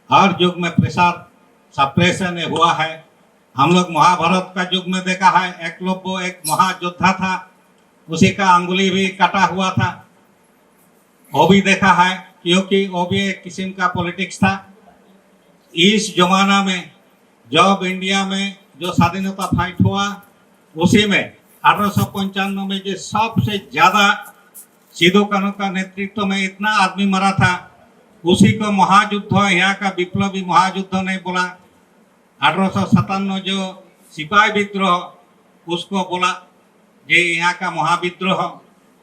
हर युग में प्रसार सप्रेशन हुआ है। हम लोग महाभारत का युग में देखा है, एकलव्य एक महायोद्धा था, उसी का अंगुली भी कटा हुआ था, वो भी देखा है, क्योंकि वो भी एक किस्म का पॉलिटिक्स था। इस जमाना में जब इंडिया में जो स्वाधीनता फाइट हुआ, उसी में 1895 में जो सबसे ज्यादा सिद्धू कान्हू का नेतृत्व में इतना आदमी मरा था, उसी को महायुद्ध, यहाँ का विप्लवी महायुद्ध नहीं बोला। 1857 जो सिपाही विद्रोह, उसको बोला ये यहाँ का महाविद्रोह।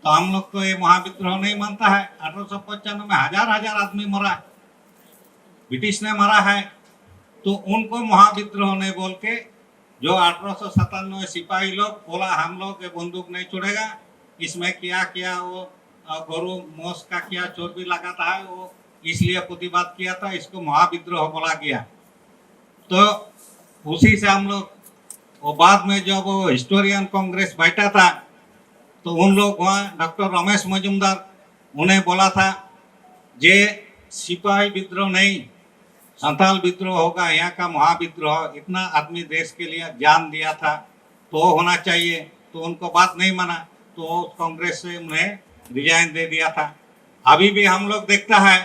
तो हम लोग तो ये महाविद्रोह नहीं मानता है। 1895 में हजार हजार आदमी मरा, ब्रिटिश ने मारा है, तो उनको महाविद्रोह नहीं बोल के जो 1897 सिपाही लोग बोला हम लोग ये बंदूक नहीं छोड़ेगा, इसमें क्या क्या वो गोरु मोस का क्या चोट भी लगाता है, वो इसलिए प्रतिवाद किया था, इसको महाविद्रोह बोला गया। तो उसी से हम लोग, वो बाद में जब वो हिस्टोरियन कांग्रेस बैठा था, तो उन लोग वहाँ डॉक्टर रमेश मजुमदार उन्हें बोला था जे सिपाही विद्रोह नहीं, संथाल विद्रोह होगा, यहाँ का महाविद्रोह, इतना आदमी देश के लिए जान दिया था तो होना चाहिए। तो उनको बात नहीं माना, तो कांग्रेस से उन्हें रिजाइन दे दिया था। अभी भी हम लोग देखता है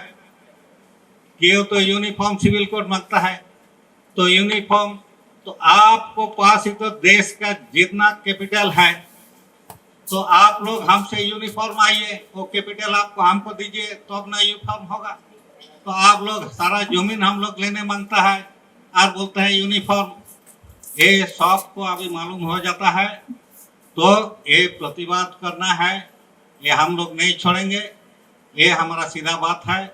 कि वो तो यूनिफॉर्म सिविल कोड मांगता है, तो यूनिफॉर्म तो आपको पास ही तो देश का जितना कैपिटल है, तो आप लोग हमसे यूनिफॉर्म आइए, वो कैपिटल आपको हमको दीजिए तो अपना यूनिफॉर्म होगा। तो आप लोग सारा जमीन हम लोग लेने मांगता है और बोलता है यूनिफॉर्म। ये सबको अभी मालूम हो जाता है, तो ये प्रतिवाद करना है, ये हम लोग नहीं छोड़ेंगे, ये हमारा सीधा बात है।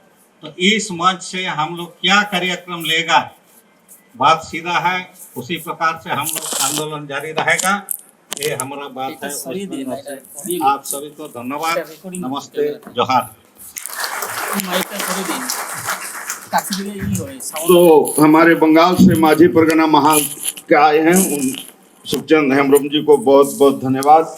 तो इस मंच से हम लोग क्या कार्यक्रम लेगा, बात सीधा है, उसी प्रकार से हम लोग आंदोलन जारी रहेगा, ये हमारा बात है। आप सभी को धन्यवाद, नमस्ते, जोहार। तो हमारे बंगाल से माझी परगना महाल के आए हैं, उन सुखचंद हेम्ब्रम जी को बहुत बहुत धन्यवाद।